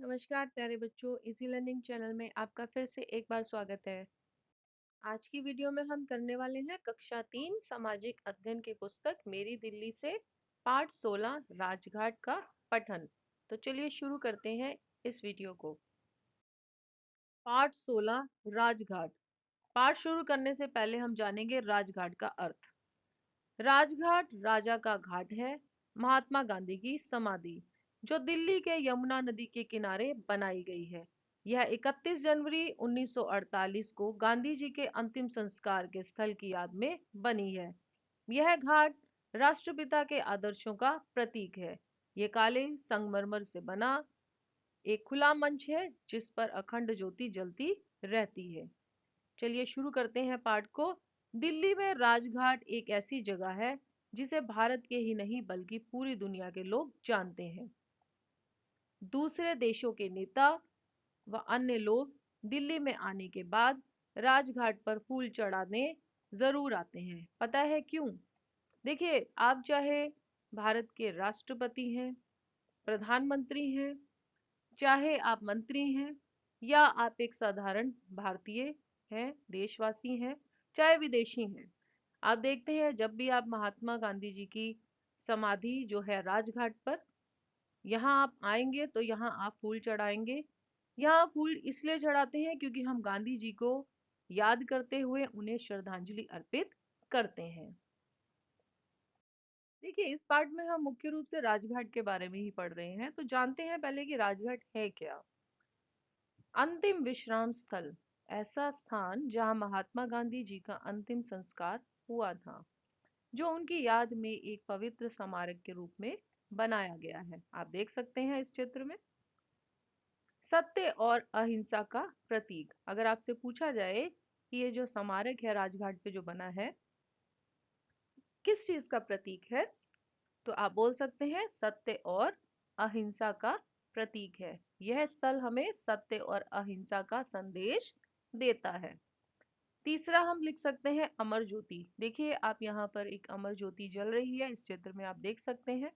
नमस्कार प्यारे बच्चों, इजी लर्निंग चैनल में आपका फिर से एक बार स्वागत है। आज की वीडियो में हम करने वाले हैं कक्षा 3 सामाजिक अध्ययन की पुस्तक मेरी दिल्ली से पाठ 16 राजघाट का पठन। तो चलिए शुरू करते हैं इस वीडियो को। पाठ 16 राजघाट। पाठ शुरू करने से पहले हम जानेंगे राजघाट का अर्थ। राजघाट राजा का घाट है, महात्मा गांधी की समाधि जो दिल्ली के यमुना नदी के किनारे बनाई गई है। यह 31 जनवरी 1948 को गांधी जी के अंतिम संस्कार के स्थल की याद में बनी है। यह घाट राष्ट्रपिता के आदर्शों का प्रतीक है। ये काले संगमरमर से बना एक खुला मंच है जिस पर अखंड ज्योति जलती रहती है। चलिए शुरू करते हैं पाठ को। दिल्ली में राजघाट एक ऐसी जगह है जिसे भारत के ही नहीं बल्कि पूरी दुनिया के लोग जानते हैं। दूसरे देशों के नेता व अन्य लोग दिल्ली में आने के बाद राजघाट पर फूल चढ़ाने जरूर आते हैं। पता है क्यों? देखिए, आप चाहे भारत के राष्ट्रपति हैं, प्रधानमंत्री हैं, चाहे आप मंत्री हैं या आप एक साधारण भारतीय हैं, देशवासी हैं, चाहे विदेशी हैं, आप देखते हैं जब भी आप महात्मा गांधी जी की समाधि जो है राजघाट पर, यहाँ आप आएंगे तो यहाँ आप फूल चढ़ाएंगे। यहाँ फूल इसलिए चढ़ाते हैं क्योंकि हम गांधी जी को याद करते हुए उन्हें श्रद्धांजलि अर्पित करते हैं। देखिए, इस पार्ट में हम मुख्य रूप से राजघाट के बारे में ही पढ़ रहे हैं, तो जानते हैं पहले कि राजघाट है क्या। अंतिम विश्राम स्थल, ऐसा स्थान जहां महात्मा गांधी जी का अंतिम संस्कार हुआ था, जो उनकी याद में एक पवित्र स्मारक के रूप में बनाया गया है। आप देख सकते हैं इस चित्र में। सत्य और अहिंसा का प्रतीक। अगर आपसे पूछा जाए कि ये जो स्मारक है राजघाट पे जो बना है, किस चीज का प्रतीक है, तो आप बोल सकते हैं सत्य और अहिंसा का प्रतीक है। यह स्थल हमें सत्य और अहिंसा का संदेश देता है। तीसरा हम लिख सकते हैं अमर ज्योति। देखिए, आप यहाँ पर एक अमर ज्योति जल रही है, इस चित्र में आप देख सकते हैं।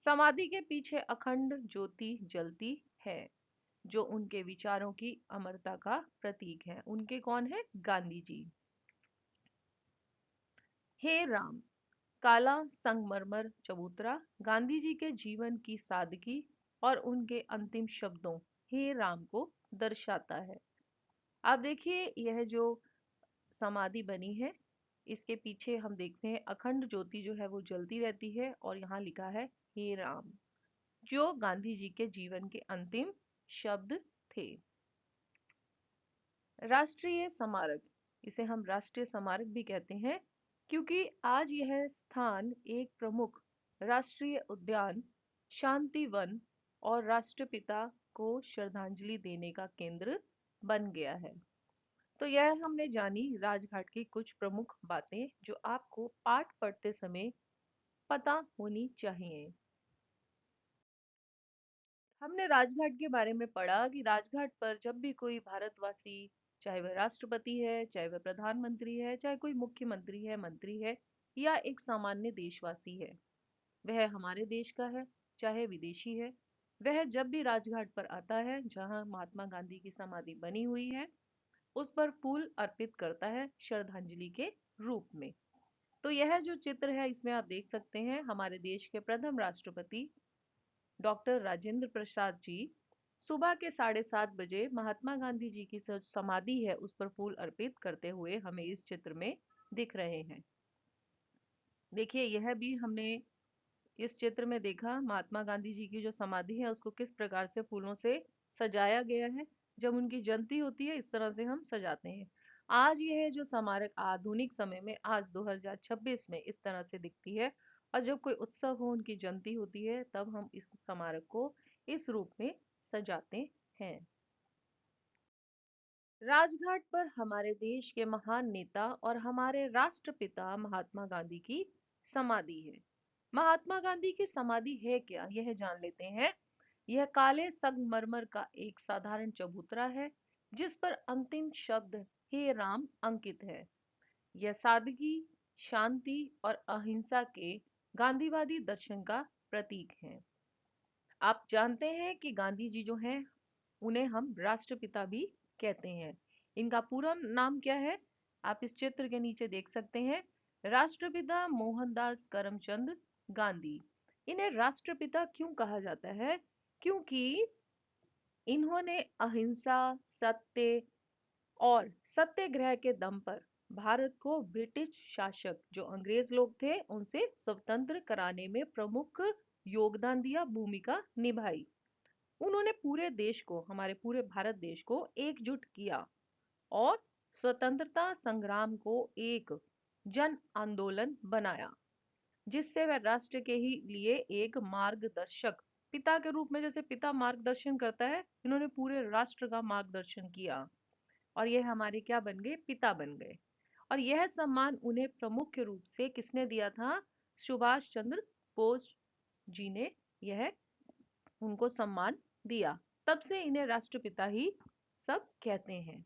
समाधि के पीछे अखंड ज्योति जलती है जो उनके विचारों की अमरता का प्रतीक है। उनके कौन है? गांधी जी। हे राम, काला संगमरमर चबूतरा गांधी जी के जीवन की सादगी और उनके अंतिम शब्दों हे राम को दर्शाता है। आप देखिए, यह जो समाधि बनी है, इसके पीछे हम देखते हैं अखंड ज्योति जो है वो जलती रहती है और यहाँ लिखा है हे राम, जो गांधी जी के जीवन के अंतिम शब्द थे। राष्ट्रीय स्मारक, इसे हम राष्ट्रीय स्मारक भी कहते हैं क्योंकि आज यह स्थान एक प्रमुख राष्ट्रीय उद्यान, शांति वन और राष्ट्रपिता को श्रद्धांजलि देने का केंद्र बन गया है। तो यह हमने जानी राजघाट की कुछ प्रमुख बातें जो आपको पाठ पढ़ते समय पता होनी चाहिए। हमने राजघाट के बारे में पढ़ा कि राजघाट पर जब भी कोई भारतवासी, चाहे वह राष्ट्रपति है, चाहे वह प्रधानमंत्री है, चाहे कोई मुख्यमंत्री है, मंत्री है या एक सामान्य देशवासी है, वह हमारे देश का है चाहे विदेशी है, वह जब भी राजघाट पर आता है जहां महात्मा गांधी की समाधि बनी हुई है, उस पर फूल अर्पित करता है श्रद्धांजलि के रूप में। तो यह जो चित्र है इसमें आप देख सकते हैं हमारे देश के प्रथम राष्ट्रपति डॉक्टर राजेंद्र प्रसाद जी सुबह के 7:30 बजे महात्मा गांधी जी की समाधि है उस पर फूल अर्पित करते हुए हमें इस चित्र में दिख रहे हैं। देखिए, यह भी हमने इस चित्र में देखा महात्मा गांधी जी की जो समाधि है उसको किस प्रकार से फूलों से सजाया गया है। जब उनकी जयंती होती है इस तरह से हम सजाते हैं। आज यह जो स्मारक आधुनिक समय में आज 2026 में इस तरह से दिखती है और जब कोई उत्सव हो, उनकी जयंती होती है, तब हम इस स्मारक को इस रूप में सजाते हैं। राजघाट पर हमारे देश के महान नेता और हमारे राष्ट्रपिता महात्मा गांधी की समाधि है। महात्मा गांधी की समाधि है क्या, यह जान लेते हैं। यह काले संगमरमर का एक साधारण चबूतरा है जिस पर अंतिम शब्द हे राम अंकित है। यह सादगी, शांति और अहिंसा के गांधीवादी दर्शन का प्रतीक है। आप जानते हैं कि गांधी जी जो हैं उन्हें हम राष्ट्रपिता भी कहते हैं। इनका पूरा नाम क्या है? आप इस चित्र के नीचे देख सकते हैं। राष्ट्रपिता मोहनदास करमचंद गांधी। इन्हें राष्ट्रपिता क्यों कहा जाता है? क्योंकि इन्होंने अहिंसा, सत्य और सत्याग्रह के दम पर भारत को ब्रिटिश शासक जो अंग्रेज लोग थे उनसे स्वतंत्र कराने में प्रमुख योगदान दिया, भूमिका निभाई। उन्होंने पूरे देश को, हमारे पूरे भारत देश को एकजुट किया और स्वतंत्रता संग्राम को एक जन आंदोलन बनाया, जिससे वह राष्ट्र के ही लिए एक मार्गदर्शक पिता के रूप में, जैसे पिता मार्गदर्शन करता है, इन्होंने पूरे राष्ट्र का मार्गदर्शन किया और ये हमारे क्या बन गए? पिता बन गए। और यह सम्मान उन्हें प्रमुख रूप से किसने दिया था? सुभाष चंद्र बोस जी ने यह उनको सम्मान दिया। तब से इन्हें राष्ट्रपिता ही सब कहते हैं।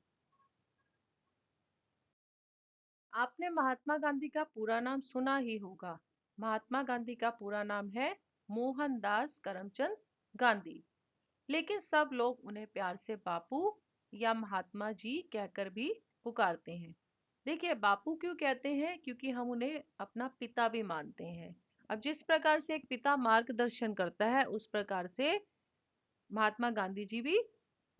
आपने महात्मा गांधी का पूरा नाम सुना ही होगा। महात्मा गांधी का पूरा नाम है मोहनदास करमचंद गांधी, लेकिन सब लोग उन्हें प्यार से बापू या महात्मा जी कहकर भी पुकारते हैं। देखिए, बापू क्यों कहते हैं? क्योंकि हम उन्हें अपना पिता भी मानते हैं। अब जिस प्रकार से एक पिता मार्गदर्शन करता है, उस प्रकार से महात्मा गांधी जी भी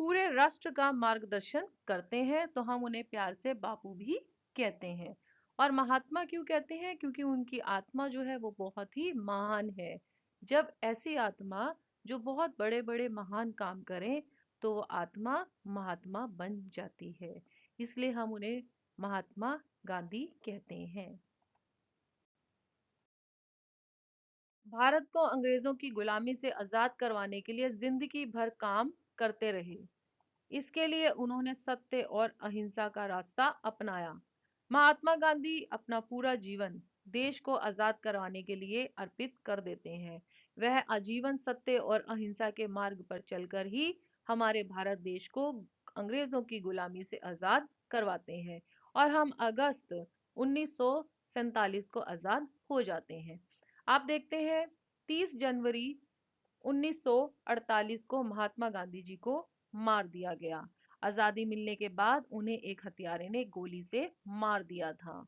पूरे राष्ट्र का मार्गदर्शन करते हैं, तो हम उन्हें प्यार से बापू भी कहते हैं। और महात्मा क्यों कहते हैं? क्योंकि उनकी आत्मा जो है वो बहुत ही महान है। जब ऐसी आत्मा जो बहुत बड़े बड़े महान काम करें, तो वो आत्मा महात्मा बन जाती है। इसलिए हम उन्हें महात्मा गांधी कहते हैं। भारत को अंग्रेजों की गुलामी से आजाद करवाने के लिए जिंदगी भर काम करते रहे। इसके लिए उन्होंने सत्य और अहिंसा का रास्ता अपनाया। महात्मा गांधी अपना पूरा जीवन देश को आजाद करवाने के लिए अर्पित कर देते हैं। वह आजीवन सत्य और अहिंसा के मार्ग पर चलकर ही हमारे भारत देश को अंग्रेजों की गुलामी से आजाद करवाते हैं और हम अगस्त 1947 को आजाद हो जाते हैं। आप देखते हैं, 30 जनवरी 1948 को महात्मा गांधी जी को मार दिया गया। आजादी मिलने के बाद उन्हें एक हत्यारे ने गोली से मार दिया था।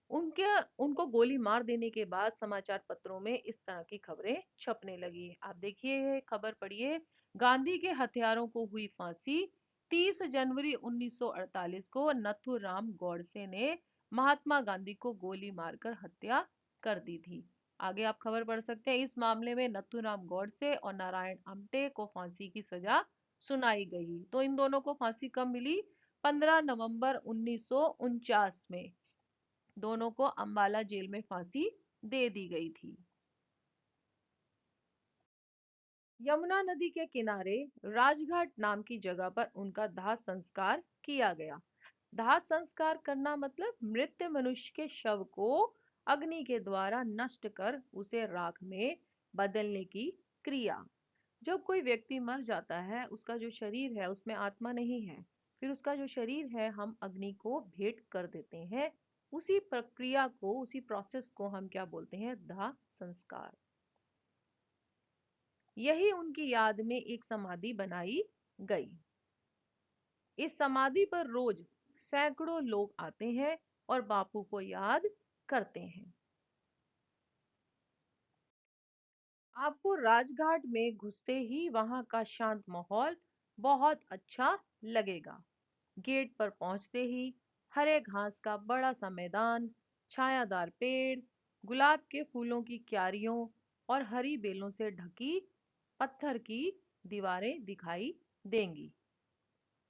उनके उनको गोली मार देने के बाद समाचार पत्रों में इस तरह की खबरें छपने लगी। आप देखिए, खबर पढ़िए। गांधी के हत्यारों को हुई फांसी। 30 जनवरी 1948 को नथुराम गॉडसे ने महात्मा गांधी को गोली मारकर हत्या कर दी थी। आगे आप खबर पढ़ सकते हैं। इस मामले में नथुराम गॉडसे और नारायण आमटे को फांसी की सजा सुनाई गई। तो इन दोनों को फांसी कब मिली? 15 नवंबर 1949 में दोनों को अंबाला जेल में फांसी दे दी गई थी। यमुना नदी के किनारे राजघाट नाम की जगह पर उनका दाह संस्कार किया गया। दाह संस्कार करना मतलब मृत मनुष्य के शव को अग्नि के द्वारा नष्ट कर उसे राख में बदलने की क्रिया। जब कोई व्यक्ति मर जाता है, उसका जो शरीर है उसमें आत्मा नहीं है, फिर उसका जो शरीर है हम अग्नि को भेंट कर देते हैं। उसी प्रक्रिया को, उसी प्रोसेस को हम क्या बोलते हैं? दाह संस्कार। यही उनकी याद में एक समाधि बनाई गई। इस समाधि पर रोज सैकड़ों लोग आते हैं और बापू को याद करते हैं। आपको राजघाट में घुसते ही वहां का शांत माहौल बहुत अच्छा लगेगा। गेट पर पहुंचते ही हरे घास का बड़ा सा मैदान, छायादार पेड़, गुलाब के फूलों की क्यारियों और हरी बेलों से ढकी पत्थर की दीवारें दिखाई देंगी।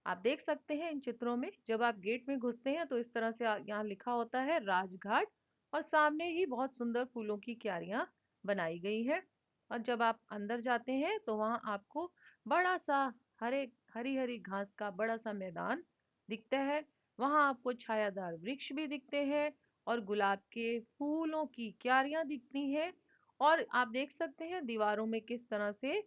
आप देख सकते हैं इन चित्रों में, जब आप गेट में घुसते हैं तो इस तरह से यहाँ लिखा होता है राजघाट और सामने ही बहुत सुंदर फूलों की क्यारियां बनाई गई है। और जब आप अंदर जाते हैं तो वहां आपको बड़ा सा हरे हरी हरी घास का बड़ा सा मैदान दिखता है। वहां आपको छायादार वृक्ष भी दिखते हैं और गुलाब के फूलों की क्यारियां दिखती हैं। और आप देख सकते हैं दीवारों में किस तरह से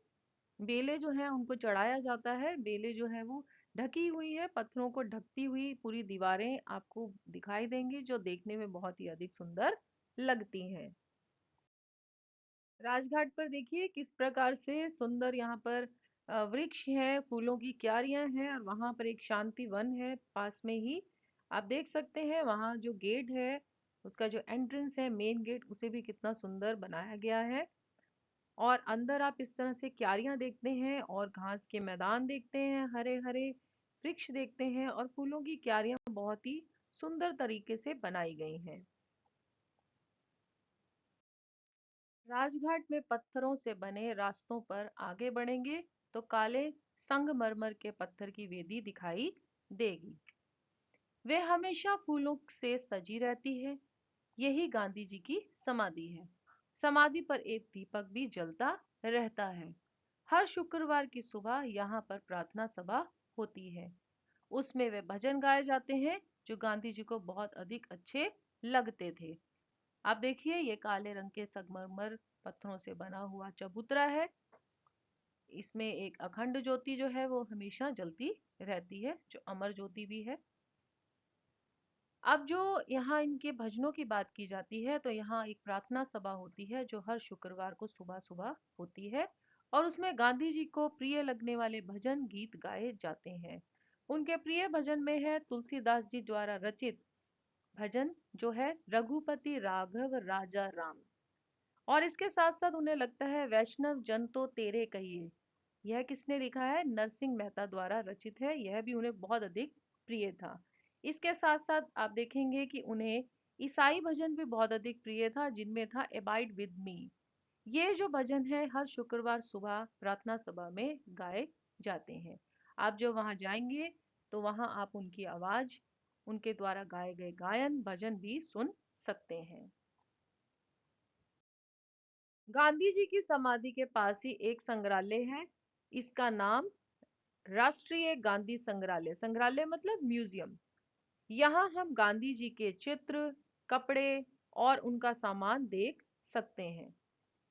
बेलें जो हैं उनको चढ़ाया जाता है। बेलें जो है वो ढकी हुई है, पत्थरों को ढकती हुई पूरी दीवारें आपको दिखाई देंगी, जो देखने में बहुत ही अधिक सुंदर लगती हैं। राजघाट पर देखिए किस प्रकार से सुंदर यहाँ पर वृक्ष हैं, फूलों की क्यारियां हैं और वहां पर एक शांति वन है पास में ही। आप देख सकते हैं वहां जो गेट है, उसका जो एंट्रेंस है मेन गेट, उसे भी कितना सुंदर बनाया गया है। और अंदर आप इस तरह से क्यारियां देखते हैं और घास के मैदान देखते हैं, हरे हरे वृक्ष देखते हैं और फूलों की क्यारियां बहुत ही सुंदर तरीके से बनाई गई हैं। राजघाट में पत्थरों से बने रास्तों पर आगे बढ़ेंगे तो काले संगमरमर के पत्थर की वेदी दिखाई देगी। वे हमेशा फूलों से सजी रहती है। यही गांधी जी की समाधि है। समाधि पर एक दीपक भी जलता रहता है। हर शुक्रवार की सुबह यहाँ पर प्रार्थना सभा होती है। उसमें वे भजन गाए जाते हैं जो गांधी जी को बहुत अधिक अच्छे लगते थे। आप देखिए ये काले रंग के संगमरमर पत्थरों से बना हुआ चबूतरा है। इसमें एक अखंड ज्योति जो है वो हमेशा जलती रहती है, जो अमर ज्योति भी है। अब जो यहाँ इनके भजनों की बात की जाती है तो यहाँ एक प्रार्थना सभा होती है जो हर शुक्रवार को सुबह सुबह होती है और उसमें गांधी जी को प्रिय लगने वाले भजन गीत गाए जाते हैं। उनके प्रिय भजन में है तुलसीदास जी द्वारा रचित भजन जो है रघुपति राघव राजा राम। और इसके साथ साथ उन्हें लगता है वैष्णव जन तो तेरे कहिए। यह किसने लिखा है? नरसिंह मेहता द्वारा रचित है। यह भी उन्हें बहुत अधिक प्रिय था। इसके साथ साथ आप देखेंगे कि उन्हें ईसाई भजन भी बहुत अधिक प्रिय था, जिनमें था एबाइड विद मी। ये जो भजन है हर शुक्रवार सुबह प्रार्थना सभा में गाए जाते हैं। आप जो वहां जाएंगे तो वहां आप उनकी आवाज, उनके द्वारा गाए गए गायन भजन भी सुन सकते हैं। गांधी जी की समाधि के पास ही एक संग्रहालय है। इसका नाम राष्ट्रीय गांधी संग्रहालय, संग्रहालय मतलब म्यूजियम। यहाँ हम गांधी जी के चित्र, कपड़े और उनका सामान देख सकते हैं।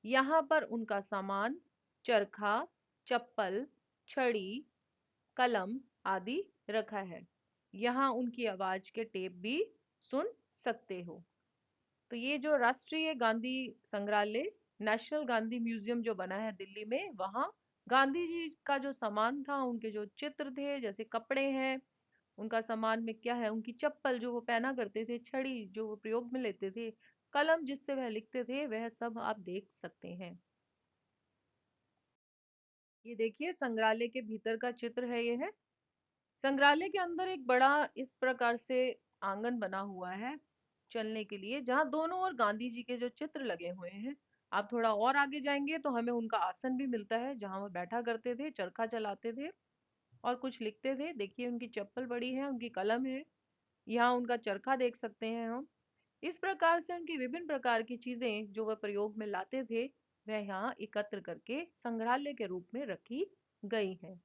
यहाँ पर उनका सामान चरखा, चप्पल, छड़ी, कलम आदि रखा है। यहाँ उनकी आवाज के टेप भी सुन सकते हो। तो ये जो राष्ट्रीय गांधी संग्रहालय, नेशनल गांधी म्यूजियम जो बना है दिल्ली में, वहाँ गांधी जी का जो सामान था, उनके जो चित्र थे, जैसे कपड़े हैं, उनका सामान में क्या है, उनकी चप्पल जो वो पहना करते थे, छड़ी जो वो प्रयोग में लेते थे, कलम जिससे वह लिखते थे, वह सब आप देख सकते हैं। ये देखिए संग्रहालय के भीतर का चित्र है ये है। संग्रहालय के अंदर एक बड़ा इस प्रकार से आंगन बना हुआ है चलने के लिए, जहाँ दोनों ओर गांधी जी के जो चित्र लगे हुए हैं। आप थोड़ा और आगे जाएंगे तो हमें उनका आसन भी मिलता है जहाँ वो बैठा करते थे, चरखा चलाते थे और कुछ लिखते थे। देखिए उनकी चप्पल बड़ी है, उनकी कलम है, यहाँ उनका चरखा देख सकते हैं हम। इस प्रकार से उनकी विभिन्न प्रकार की चीजें जो वह प्रयोग में लाते थे, वह यहाँ एकत्र करके संग्रहालय के रूप में रखी गई हैं।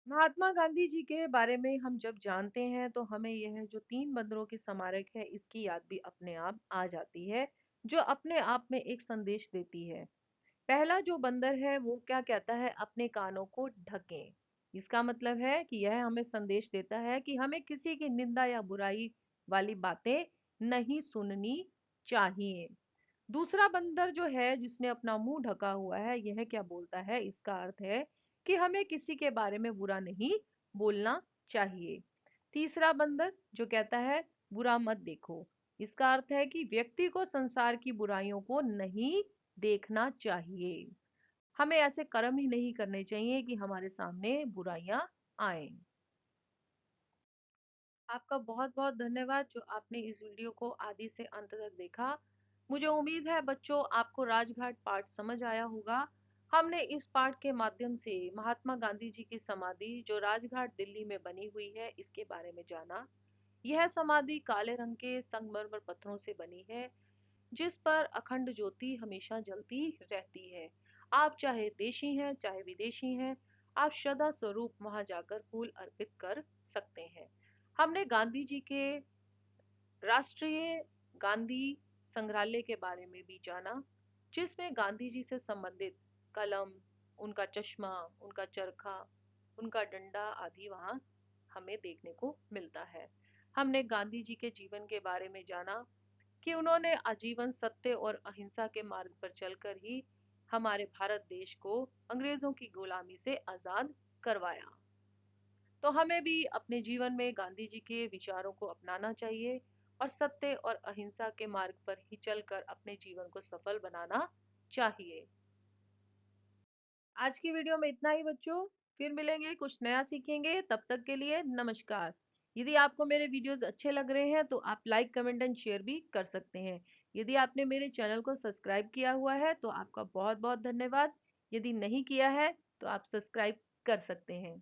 महात्मा गांधी जी के बारे में हम जब जानते हैं तो हमें यह जो 3 बंदरों की स्मारक है इसकी याद भी अपने आप आ जाती है, जो अपने आप में एक संदेश देती है। पहला जो बंदर है वो क्या कहता है? अपने कानों को ढकें। इसका मतलब है कि यह हमें संदेश देता है कि हमें किसी की निंदा या बुराई वाली बातें नहीं सुननी चाहिए। दूसरा बंदर जो है जिसने अपना मुंह ढका हुआ है, यह क्या बोलता है? इसका अर्थ है कि हमें किसी के बारे में बुरा नहीं बोलना चाहिए। तीसरा बंदर जो कहता है बुरा मत देखो, इसका अर्थ है कि व्यक्ति को संसार की बुराइयों को नहीं देखना चाहिए। हमें ऐसे कर्म ही नहीं करने चाहिए कि हमारे सामने बुराइयां आए। आपका बहुत बहुत धन्यवाद जो आपने इस वीडियो को आदि से अंत तक देखा। मुझे उम्मीद है बच्चों आपको राजघाट पाठ समझ आया होगा। हमने इस पाठ के माध्यम से महात्मा गांधी जी की समाधि जो राजघाट दिल्ली में बनी हुई है इसके बारे में जाना। यह समाधि काले रंग के संगमरमर पत्थरों से बनी है, जिस पर अखंड ज्योति हमेशा जलती रहती है। आप चाहे देशी हैं चाहे विदेशी हैं, आप श्रद्धा स्वरूप वहां जाकर फूल अर्पित कर सकते हैं। हमने गांधी जी के राष्ट्रीय गांधी संग्रहालय के बारे में भी जाना, जिसमें गांधी जी से संबंधित कलम, उनका चश्मा, उनका चरखा, उनका डंडा आदि वहां हमें देखने को मिलता है। हमने गांधी जी के जीवन के बारे में जाना, कि उन्होंने आजीवन सत्य और अहिंसा के मार्ग पर चलकर ही हमारे भारत देश को अंग्रेजों की गुलामी से आजाद करवाया। तो हमें भी अपने जीवन में गांधी जी के विचारों को अपनाना चाहिए और सत्य और अहिंसा के मार्ग पर ही चलकर अपने जीवन को सफल बनाना चाहिए। आज की वीडियो में इतना ही बच्चों। फिर मिलेंगे, कुछ नया सीखेंगे। तब तक के लिए नमस्कार। यदि आपको मेरे वीडियोस अच्छे लग रहे हैं तो आप लाइक, कमेंट एंड शेयर भी कर सकते हैं। यदि आपने मेरे चैनल को सब्सक्राइब किया हुआ है तो आपका बहुत बहुत धन्यवाद। यदि नहीं किया है तो आप सब्सक्राइब कर सकते हैं।